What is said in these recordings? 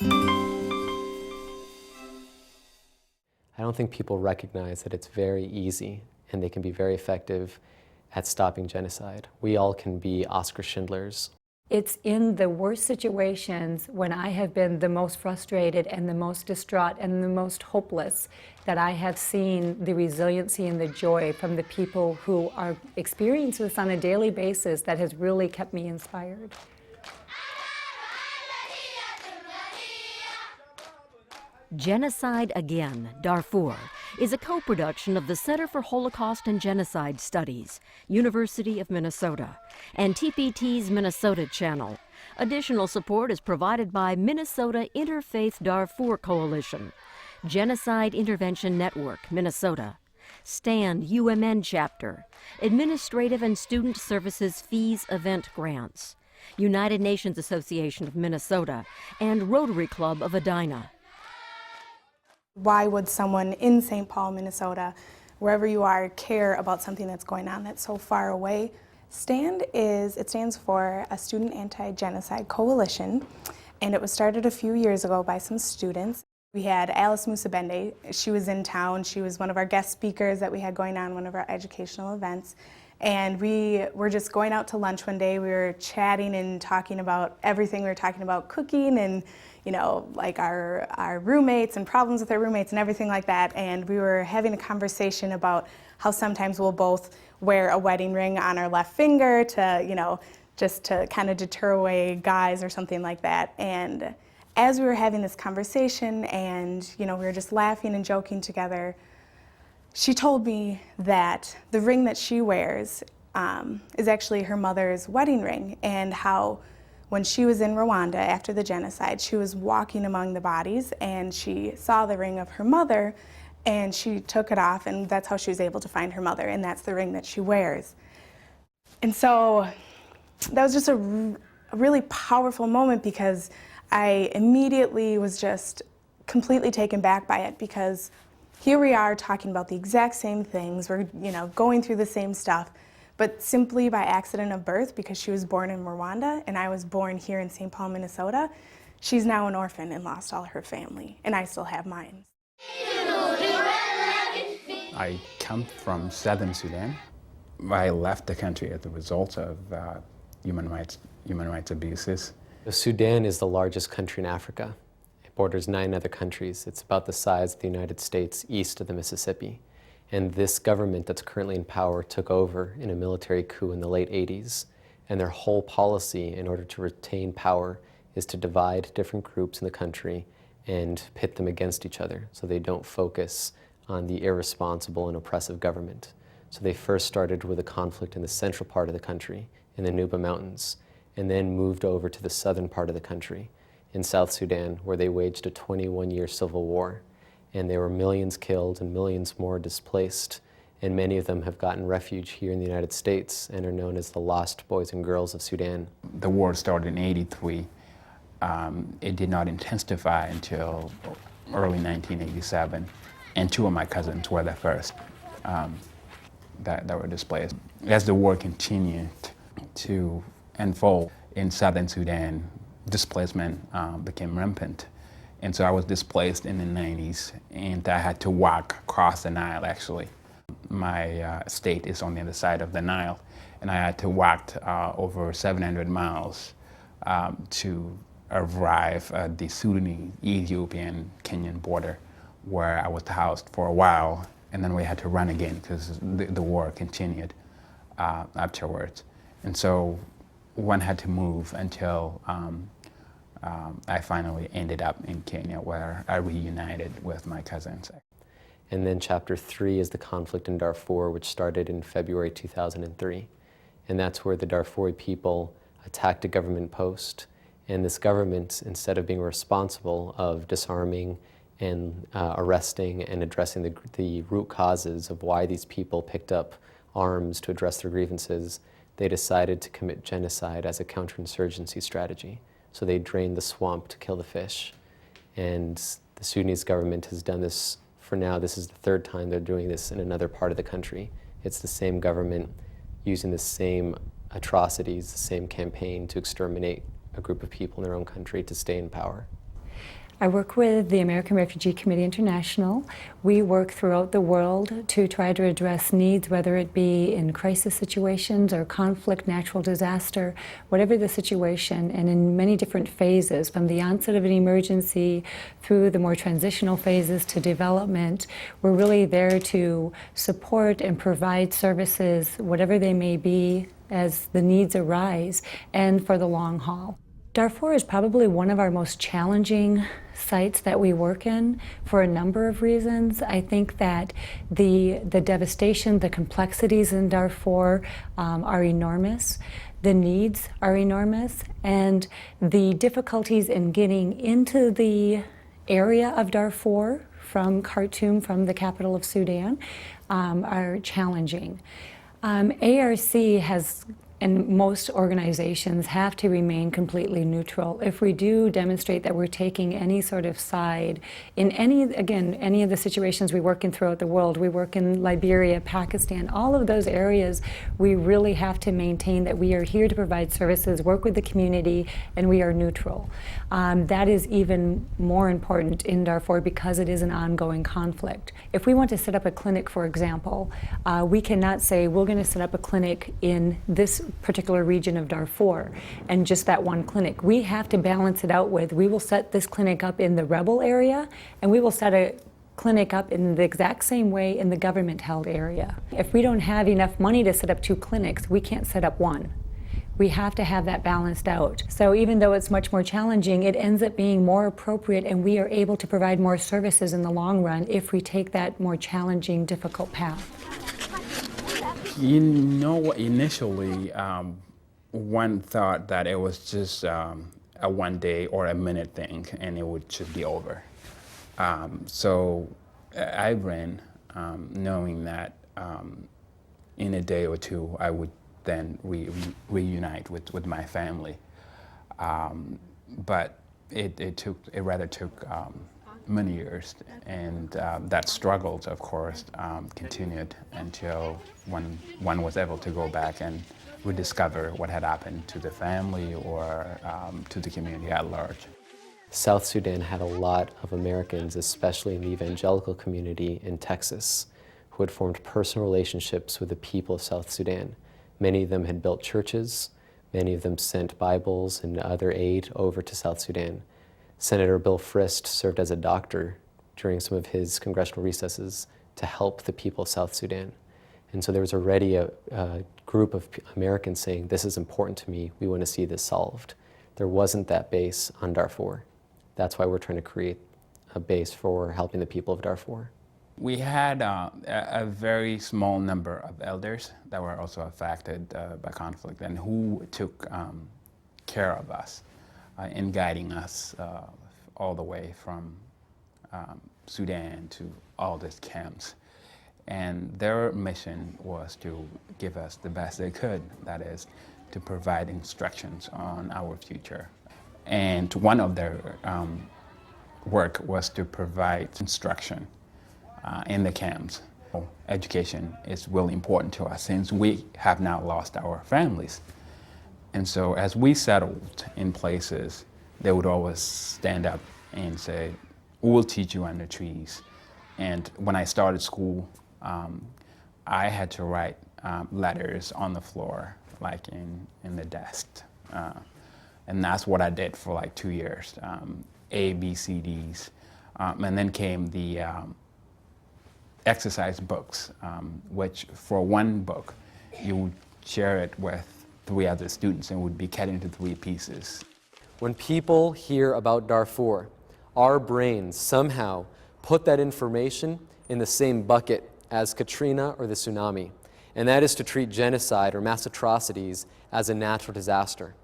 I don't think people recognize that it's very easy and they can be very effective at stopping genocide. We all can be Oskar Schindlers. It's in the worst situations when I have been the most frustrated and the most distraught and the most hopeless that I have seen the resiliency and the joy from the people who are experiencing this on a daily basis that has really kept me inspired. Genocide Again, Darfur, is a co-production of the Center for Holocaust and Genocide Studies, University of Minnesota, and TPT's Minnesota channel. Additional support is provided by Minnesota Interfaith Darfur Coalition, Genocide Intervention Network, Minnesota, STAND UMN Chapter, Administrative and Student Services Fees Event Grants, United Nations Association of Minnesota, and Rotary Club of Edina. Why would someone in St. Paul, Minnesota, wherever you are, care about something that's going on that's so far away? STAND stands for a Student Anti-Genocide Coalition, and it was started a few years ago by some students. We had Alice Musabende. She was in town. She was one of our guest speakers that we had going on one of our educational events. And we were just going out to lunch one day. We were chatting and talking about everything. We were talking about cooking and, you know, like our roommates and problems with our roommates and everything like that. And we were having a conversation about how sometimes we'll both wear a wedding ring on our left finger to, you know, just to kind of deter away guys or something like that. And as we were having this conversation and, you know, we were just laughing and joking together, she told me that the ring that she wears is actually her mother's wedding ring, and how when she was in Rwanda after the genocide, she was walking among the bodies and she saw the ring of her mother and she took it off, and that's how she was able to find her mother, and that's the ring that she wears. And so that was just a really powerful moment, because I immediately was just completely taken back by it, because here we are talking about the exact same things, we're, you know, going through the same stuff, but simply by accident of birth, because she was born in Rwanda and I was born here in St. Paul, Minnesota, she's now an orphan and lost all her family, and I still have mine. I come from southern Sudan. I left the country as a result of human rights abuses. Sudan is the largest country in Africa. It borders 9 other countries. It's about the size of the United States east of the Mississippi. And this government that's currently in power took over in a military coup in the late 80s. And their whole policy, in order to retain power, is to divide different groups in the country and pit them against each other, so they don't focus on the irresponsible and oppressive government. So they first started with a conflict in the central part of the country, in the Nuba Mountains, and then moved over to the southern part of the country, in South Sudan, where they waged a 21-year civil war. And there were millions killed and millions more displaced, and many of them have gotten refuge here in the United States and are known as the Lost Boys and Girls of Sudan. The war started in '83. It did not intensify until early 1987, and 2 of my cousins were the first that were displaced. As the war continued to unfold in southern Sudan, displacement became rampant. And so I was displaced in the 90s, and I had to walk across the Nile, actually. My state is on the other side of the Nile, and I had to walk over 700 miles to arrive at the Sudanese, Ethiopian, Kenyan border, where I was housed for a while, and then we had to run again because the war continued afterwards. And so one had to move until I finally ended up in Kenya, where I reunited with my cousins. And then Chapter 3 is the conflict in Darfur, which started in February 2003. And that's where the Darfuri people attacked a government post. And this government, instead of being responsible of disarming and arresting and addressing the root causes of why these people picked up arms to address their grievances, they decided to commit genocide as a counterinsurgency strategy. So they drained the swamp to kill the fish. And the Sudanese government has done this for now. This is the 3rd time they're doing this in another part of the country. It's the same government using the same atrocities, the same campaign to exterminate a group of people in their own country to stay in power. I work with the American Refugee Committee International. We work throughout the world to try to address needs, whether it be in crisis situations or conflict, natural disaster, whatever the situation, and in many different phases, from the onset of an emergency through the more transitional phases to development. We're really there to support and provide services, whatever they may be, as the needs arise, and for the long haul. Darfur is probably one of our most challenging sites that we work in for a number of reasons. I think that the devastation, the complexities in Darfur are enormous. The needs are enormous, and the difficulties in getting into the area of Darfur from Khartoum, from the capital of Sudan, are challenging. ARC has, and most organizations have to remain completely neutral. If we do demonstrate that we're taking any sort of side in any of the situations we work in throughout the world, we work in Liberia, Pakistan, all of those areas, we really have to maintain that we are here to provide services, work with the community, and we are neutral. That is even more important in Darfur because it is an ongoing conflict. If we want to set up a clinic, for example, we cannot say we're going to set up a clinic in this particular region of Darfur and just that one clinic. We have to balance it out with, we will set this clinic up in the rebel area, and we will set a clinic up in the exact same way in the government-held area. If we don't have enough money to set up 2 clinics, we can't set up 1. We have to have that balanced out. So even though it's much more challenging, it ends up being more appropriate, and we are able to provide more services in the long run if we take that more challenging, difficult path. You know, initially, one thought that it was just a one day or a minute thing and it would just be over. So I ran knowing that in a day or 2 I would then reunite with my family. But it rather took many years, and that struggles, of course, continued until when one was able to go back and rediscover what had happened to the family or to the community at large. South Sudan had a lot of Americans, especially in the evangelical community in Texas, who had formed personal relationships with the people of South Sudan. Many of them had built churches, many of them sent Bibles and other aid over to South Sudan. Senator Bill Frist served as a doctor during some of his congressional recesses to help the people of South Sudan. And so there was already a group of Americans saying, this is important to me, we want to see this solved. There wasn't that base on Darfur. That's why we're trying to create a base for helping the people of Darfur. We had a very small number of elders that were also affected by conflict and who took care of us in guiding us all the way from Sudan to all these camps. And their mission was to give us the best they could, that is, to provide instructions on our future. And one of their work was to provide instruction in the camps. Education is really important to us since we have now lost our families. And so as we settled in places, they would always stand up and say, we will teach you under trees. And when I started school, I had to write letters on the floor, like in the desk. And that's what I did for like 2 years, A, B, C, Ds. And then came the exercise books, which for one book, you would share it with 3 other students and would be cut into 3 pieces. When people hear about Darfur, our brains somehow put that information in the same bucket as Katrina or the tsunami, and that is to treat genocide or mass atrocities as a natural disaster.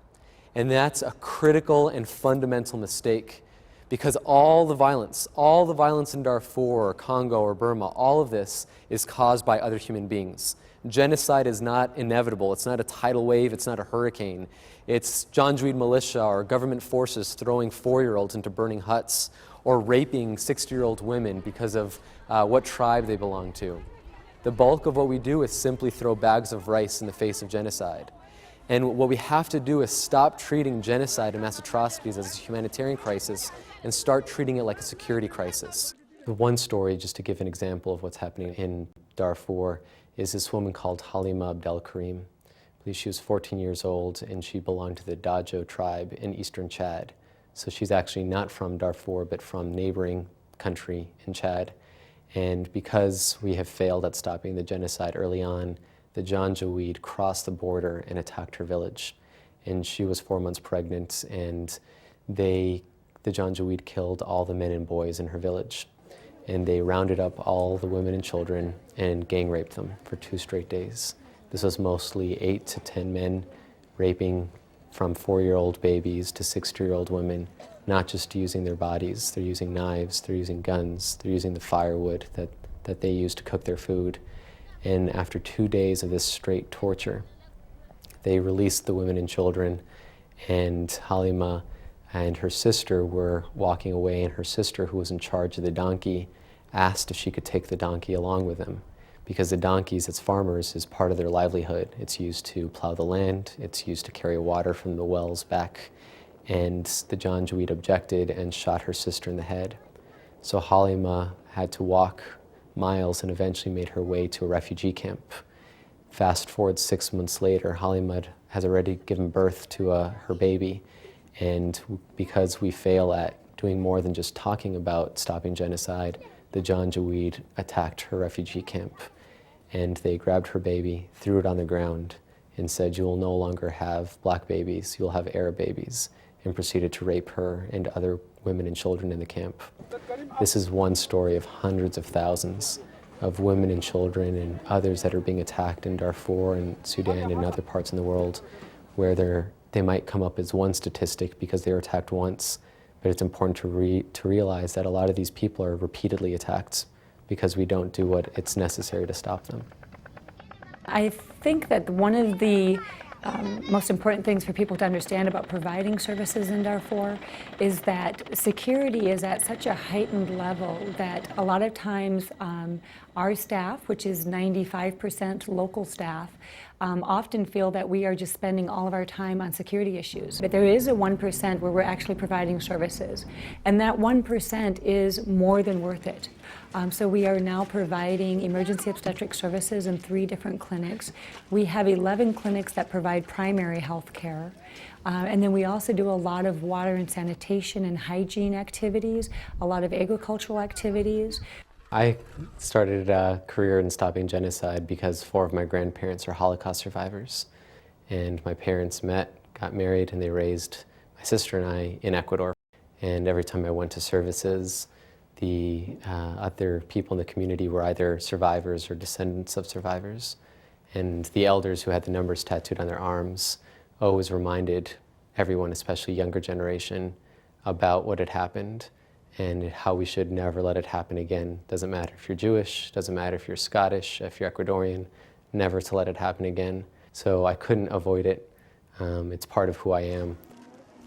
And that's a critical and fundamental mistake, because all the violence in Darfur or Congo or Burma, all of this is caused by other human beings. Genocide is not inevitable. It's not a tidal wave. It's not a hurricane. It's Janjaweed militia or government forces throwing 4-year-olds into burning huts or raping 60-year-old women because of what tribe they belong to. The bulk of what we do is simply throw bags of rice in the face of genocide. And what we have to do is stop treating genocide and mass atrocities as a humanitarian crisis and start treating it like a security crisis. The one story, just to give an example of what's happening in Darfur, is this woman called Halima Abdelkarim. I believe she was 14 years old, and she belonged to the Dajo tribe in eastern Chad. So she's actually not from Darfur, but from neighboring country in Chad. And because we have failed at stopping the genocide early on, the Janjaweed crossed the border and attacked her village. And she was 4 months pregnant, and the Janjaweed killed all the men and boys in her village. And they rounded up all the women and children and gang raped them for 2 straight days. This was mostly 8 to 10 men raping from 4-year-old babies to 60-year-old women, not just using their bodies. They're using knives, they're using guns, they're using the firewood that they use to cook their food. And after 2 days of this straight torture, they released the women and children, and Halima and her sister were walking away, and her sister, who was in charge of the donkey, asked if she could take the donkey along with them, because the donkeys, as farmers, is part of their livelihood. It's used to plow the land, it's used to carry water from the wells back, and the Janjaweed objected and shot her sister in the head. So Halima had to walk miles and eventually made her way to a refugee camp. Fast forward 6 months later, Halima has already given birth to her baby, and because we fail at doing more than just talking about stopping genocide, the Janjaweed attacked her refugee camp, and they grabbed her baby, threw it on the ground, and said, "You will no longer have black babies, you'll have Arab babies," and proceeded to rape her and other women and children in the camp. This is one story of hundreds of thousands of women and children and others that are being attacked in Darfur and Sudan and other parts in the world, where they might come up as one statistic because they were attacked once, but it's important to realize that a lot of these people are repeatedly attacked because we don't do what it's necessary to stop them. I think that one of the most important things for people to understand about providing services in Darfur is that security is at such a heightened level that a lot of times our staff, which is 95% local staff, often feel that we are just spending all of our time on security issues. But there is a 1% where we're actually providing services, and that 1% is more than worth it. So we are now providing emergency obstetric services in 3 different clinics. We have 11 clinics that provide primary health care. And then we also do a lot of water and sanitation and hygiene activities, a lot of agricultural activities. I started a career in stopping genocide because 4 of my grandparents are Holocaust survivors. And my parents met, got married, and they raised my sister and I in Ecuador. And every time I went to services, the other people in the community were either survivors or descendants of survivors. And the elders who had the numbers tattooed on their arms always reminded everyone, especially younger generation, about what had happened and how we should never let it happen again. Doesn't matter if you're Jewish, doesn't matter if you're Scottish, if you're Ecuadorian, never to let it happen again. So I couldn't avoid it. It's part of who I am.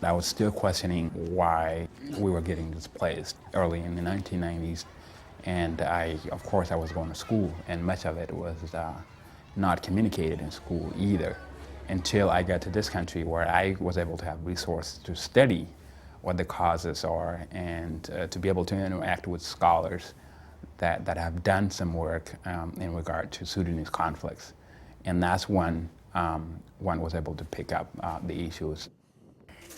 I was still questioning why we were getting displaced early in the 1990s. And of course, I was going to school, and much of it was not communicated in school either, until I got to this country where I was able to have resources to study what the causes are and to be able to interact with scholars that have done some work in regard to Sudanese conflicts. And that's when one was able to pick up the issues.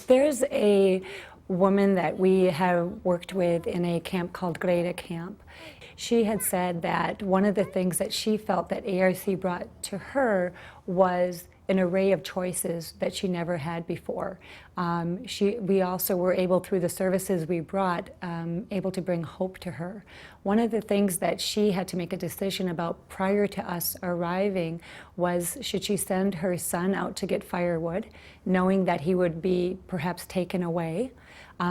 There's a woman that we have worked with in a camp called Greira Camp. She had said that one of the things that she felt that ARC brought to her was an array of choices that she never had before. We also were able, through the services we brought, able to bring hope to her. One of the things that she had to make a decision about prior to us arriving was, should she send her son out to get firewood, knowing that he would be perhaps taken away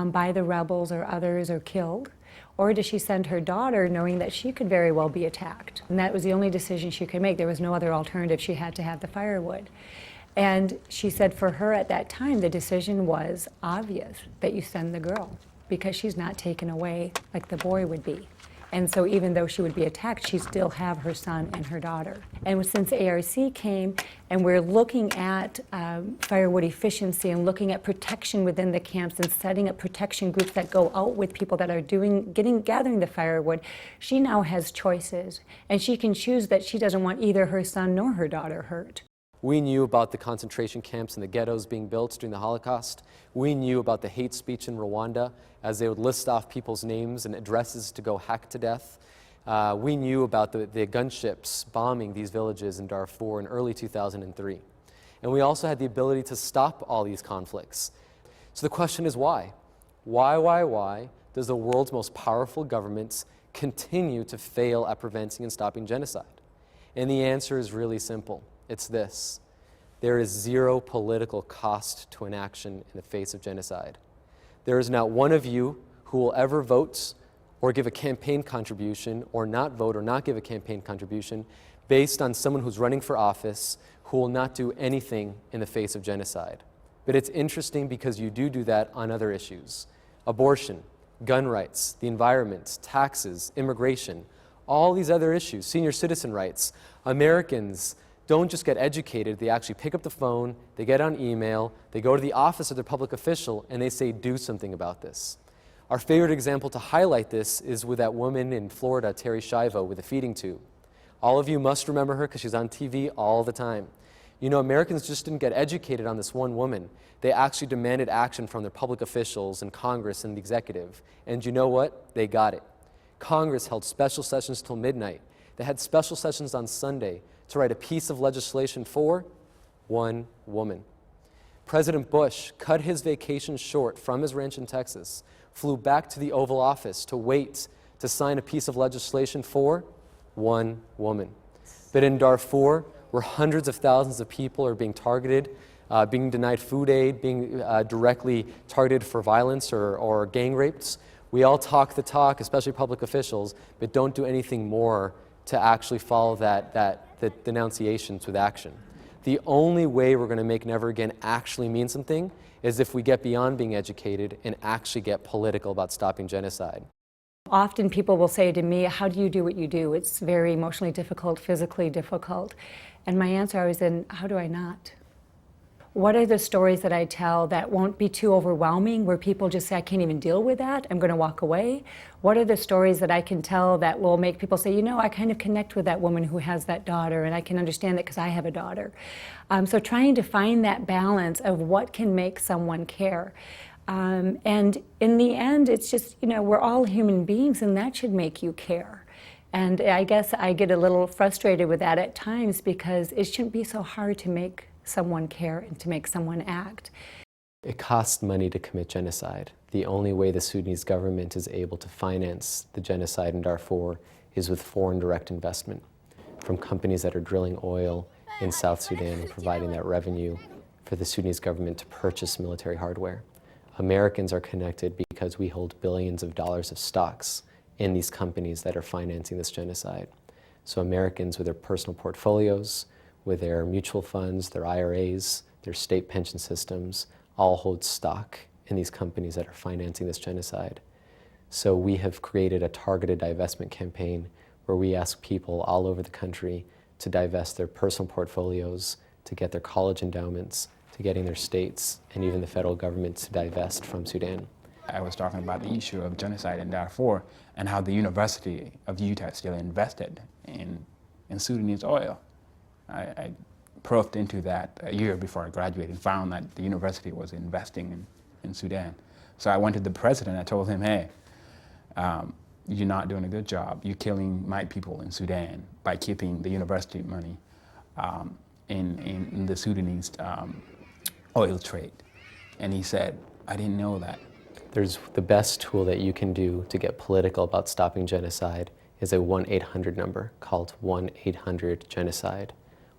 by the rebels or others or killed? Or does she send her daughter knowing that she could very well be attacked? And that was the only decision she could make. There was no other alternative. She had to have the firewood. And she said for her at that time, the decision was obvious, that you send the girl, because she's not taken away like the boy would be. And so even though she would be attacked, she'd still have her son and her daughter. And since ARC came and we're looking at firewood efficiency and looking at protection within the camps and setting up protection groups that go out with people that are gathering the firewood, she now has choices. And she can choose that she doesn't want either her son nor her daughter hurt. We knew about the concentration camps and the ghettos being built during the Holocaust. We knew about the hate speech in Rwanda as they would list off people's names and addresses to go hack to death. We knew about the gunships bombing these villages in Darfur in early 2003. And we also had the ability to stop all these conflicts. So the question is why? Why does the world's most powerful governments continue to fail at preventing and stopping genocide? And the answer is really simple. It's this: there is zero political cost to inaction in the face of genocide. There is not one of you who will ever vote or give a campaign contribution or not vote or not give a campaign contribution based on someone who's running for office who will not do anything in the face of genocide. But it's interesting because you do that on other issues: abortion, gun rights, the environment, taxes, immigration, all these other issues, senior citizen rights. Americans don't just get educated, they actually pick up the phone, they get on email, they go to the office of their public official, and they say, do something about this. Our favorite example to highlight this is with that woman in Florida, Terri Schiavo, with a feeding tube. All of you must remember her because she's on TV all the time. You know, Americans just didn't get educated on this one woman. They actually demanded action from their public officials and Congress and the executive. And you know what? They got it. Congress held special sessions till midnight. They had special sessions on Sunday to write a piece of legislation for one woman. President Bush cut his vacation short from his ranch in Texas, flew back to the Oval Office to wait to sign a piece of legislation for one woman. But in Darfur, where hundreds of thousands of people are being targeted, being denied food aid, being directly targeted for violence or gang rapes, we all talk the talk, especially public officials, but don't do anything more to actually follow the denunciations with action. The only way we're going to make Never Again actually mean something is if we get beyond being educated and actually get political about stopping genocide. Often people will say to me, how do you do what you do? It's very emotionally difficult, physically difficult. And my answer always is, how do I not? What are the stories that I tell that won't be too overwhelming, where people just say, I can't even deal with that, I'm going to walk away? What are the stories that I can tell that will make people say, you know, I kind of connect with that woman who has that daughter, and I can understand that because I have a daughter. So trying to find that balance of what can make someone care. And in the end, it's just, you know, we're all human beings, and that should make you care. And I guess I get a little frustrated with that at times because it shouldn't be so hard to make someone care and to make someone act. It costs money to commit genocide. The only way the Sudanese government is able to finance the genocide in Darfur is with foreign direct investment from companies that are drilling oil in South Sudan and providing that revenue for the Sudanese government to purchase military hardware. Americans are connected because we hold billions of dollars of stocks in these companies that are financing this genocide. So Americans with their personal portfolios, with their mutual funds, their IRAs, their state pension systems, all hold stock in these companies that are financing this genocide. So we have created a targeted divestment campaign where we ask people all over the country to divest their personal portfolios, to get their college endowments, to getting their states and even the federal government to divest from Sudan. I was talking about the issue of genocide in Darfur and how the University of Utah still invested in Sudanese oil. I probed into that a year before I graduated and found that the university was investing in Sudan. So I went to the president, I told him, hey, you're not doing a good job. You're killing my people in Sudan by keeping the university money in the Sudanese oil trade. And he said, I didn't know that. There's the best tool that you can do to get political about stopping genocide is a 1-800 number called 1-800-GENOCIDE.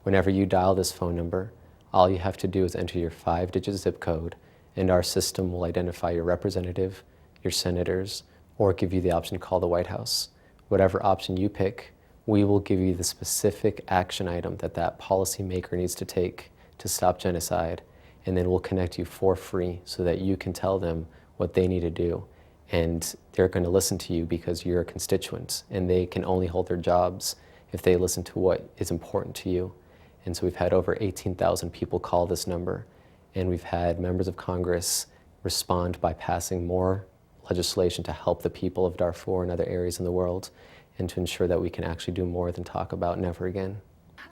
Whenever you dial this phone number, all you have to do is enter your 5-digit zip code, and our system will identify your representative, your senators, or give you the option to call the White House. Whatever option you pick, we will give you the specific action item that policymaker needs to take to stop genocide, and then we'll connect you for free so that you can tell them what they need to do. and they're going to listen to you because you're a constituent, and they can only hold their jobs if they listen to what is important to you. And so we've had over 18,000 people call this number, and we've had members of Congress respond by passing more legislation to help the people of Darfur and other areas in the world, and to ensure that we can actually do more than talk about never again.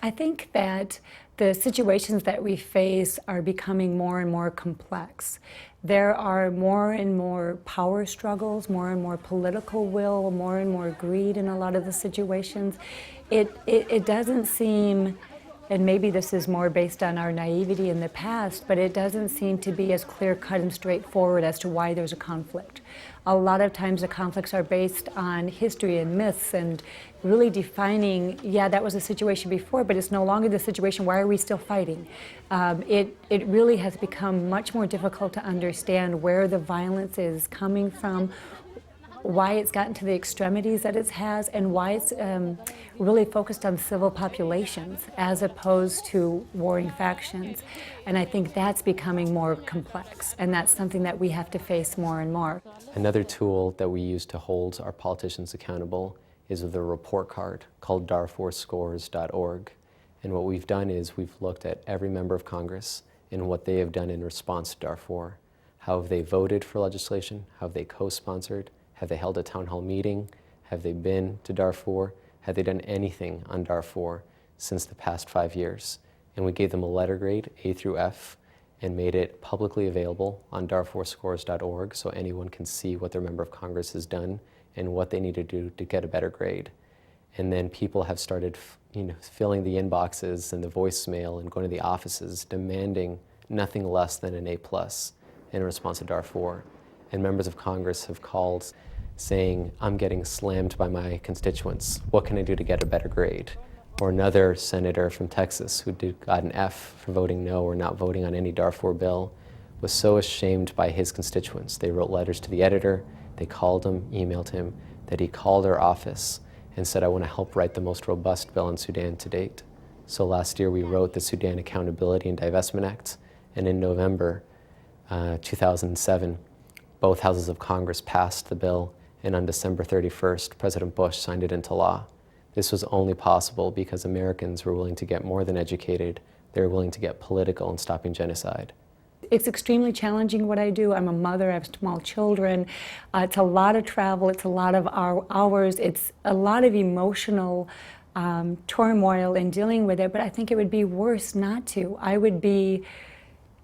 I think that the situations that we face are becoming more and more complex. There are more and more power struggles, more and more political will, more and more greed in a lot of the situations. It doesn't seem, and maybe this is more based on our naivety in the past, but it doesn't seem to be as clear-cut and straightforward as to why there's a conflict. A lot of times the conflicts are based on history and myths and really defining, yeah, that was a situation before, but it's no longer the situation, why are we still fighting? It really has become much more difficult to understand where the violence is coming from, why it's gotten to the extremities that it has, and why it's really focused on civil populations as opposed to warring factions. And I think that's becoming more complex, and that's something that we have to face more and more. Another tool that we use to hold our politicians accountable is with a report card called DarfurScores.org. And what we've done is we've looked at every member of Congress and what they have done in response to Darfur. How have they voted for legislation? How have they co-sponsored? Have they held a town hall meeting? Have they been to Darfur? Have they done anything on Darfur since the past 5 years? And we gave them a letter grade, A through F, and made it publicly available on DarfurScores.org so anyone can see what their member of Congress has done and what they need to do to get a better grade. And then people have started filling the inboxes and the voicemail and going to the offices demanding nothing less than an A+ in response to Darfur. And members of Congress have called saying, I'm getting slammed by my constituents. What can I do to get a better grade? Or another senator from Texas who got an F for voting no or not voting on any Darfur bill was so ashamed by his constituents. They wrote letters to the editor, they called him, emailed him, that he called our office and said, I want to help write the most robust bill in Sudan to date. So last year we wrote the Sudan Accountability and Divestment Act, and in November 2007, both houses of Congress passed the bill, and on December 31st, President Bush signed it into law. This was only possible because Americans were willing to get more than educated. They were willing to get political in stopping genocide. It's extremely challenging what I do. I'm a mother, I have small children. It's a lot of travel, it's a lot of hours, it's a lot of emotional turmoil in dealing with it, but I think it would be worse not to.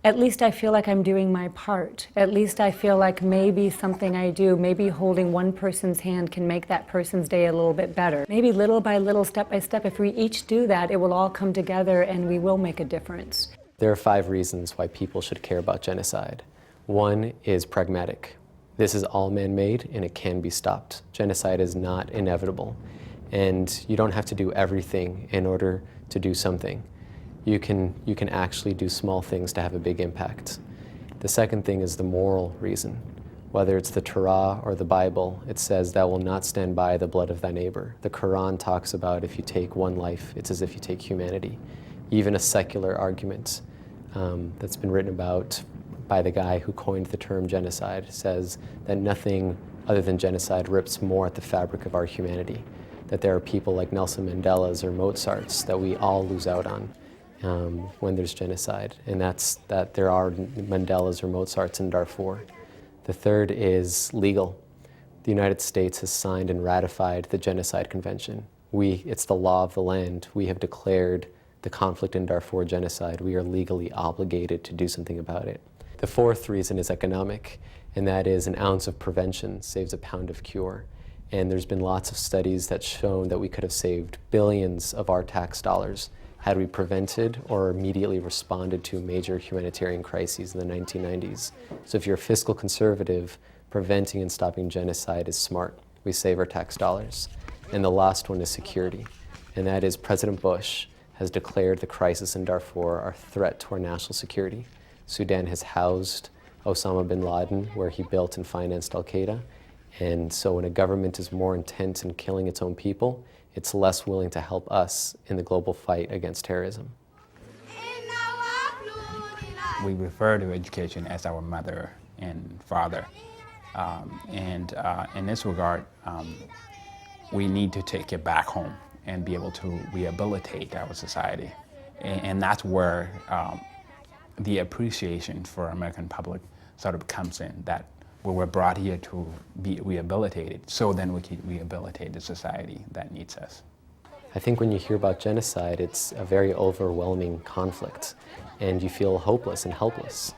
At least I feel like I'm doing my part. At least I feel like maybe something I do, maybe holding one person's hand can make that person's day a little bit better. Maybe little by little, step by step, if we each do that, it will all come together and we will make a difference. There are 5 reasons why people should care about genocide. 1 is pragmatic. This is all man-made and it can be stopped. Genocide is not inevitable. And you don't have to do everything in order to do something. You can actually do small things to have a big impact. The second thing is the moral reason. Whether it's the Torah or the Bible, it says, thou will not stand by the blood of thy neighbor. The Quran talks about if you take one life, it's as if you take humanity. Even a secular argument that's been written about by the guy who coined the term genocide says that nothing other than genocide rips more at the fabric of our humanity. That there are people like Nelson Mandela's or Mozart's that we all lose out on when there's genocide, and that's that there are Mandela's or Mozart's in Darfur. The third is legal. The United States has signed and ratified the Genocide Convention. It's the law of the land. We have declared the conflict in Darfur genocide. We are legally obligated to do something about it. The fourth reason is economic, and that is an ounce of prevention saves a pound of cure. And there's been lots of studies that shown that we could have saved billions of our tax dollars had we prevented or immediately responded to major humanitarian crises in the 1990s. So if you're a fiscal conservative, preventing and stopping genocide is smart. We save our tax dollars. And the last one is security, and that is President Bush has declared the crisis in Darfur a threat to our national security. Sudan has housed Osama bin Laden, where he built and financed al-Qaeda. And so when a government is more intent in killing its own people, it's less willing to help us in the global fight against terrorism. We refer to education as our mother and father. And in this regard, we need to take it back home and be able to rehabilitate our society. And that's where the appreciation for American public sort of comes in, that we were brought here to be rehabilitated, so then we can rehabilitate the society that needs us. I think when you hear about genocide, it's a very overwhelming conflict, and you feel hopeless and helpless.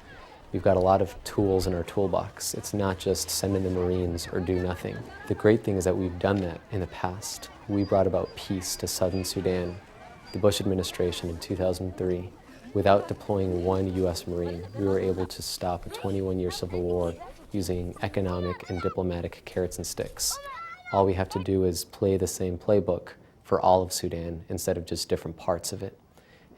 We've got a lot of tools in our toolbox. It's not just send in the Marines or do nothing. The great thing is that we've done that in the past. We brought about peace to Southern Sudan, the Bush administration in 2003. Without deploying one U.S. Marine, we were able to stop a 21-year civil war using economic and diplomatic carrots and sticks. All we have to do is play the same playbook for all of Sudan instead of just different parts of it.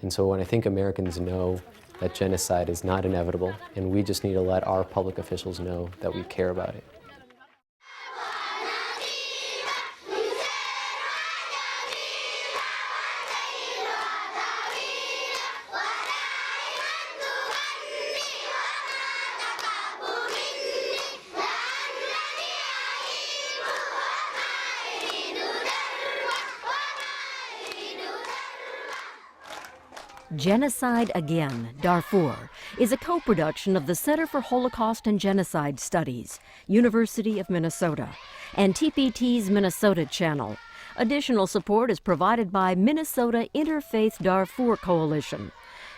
And so when I think Americans know that genocide is not inevitable, and we just need to let our public officials know that we care about it. Genocide Again, Darfur, is a co-production of the Center for Holocaust and Genocide Studies, University of Minnesota, and TPT's Minnesota channel. Additional support is provided by Minnesota Interfaith Darfur Coalition,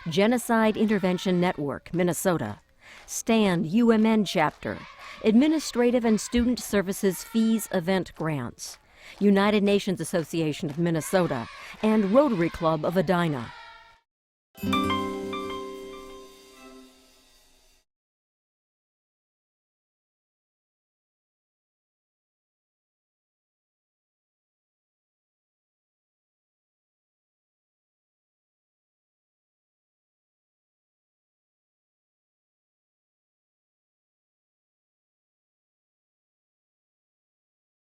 Genocide Intervention Network, Minnesota, STAND UMN Chapter, Administrative and Student Services Fees Event Grants, United Nations Association of Minnesota, and Rotary Club of Edina.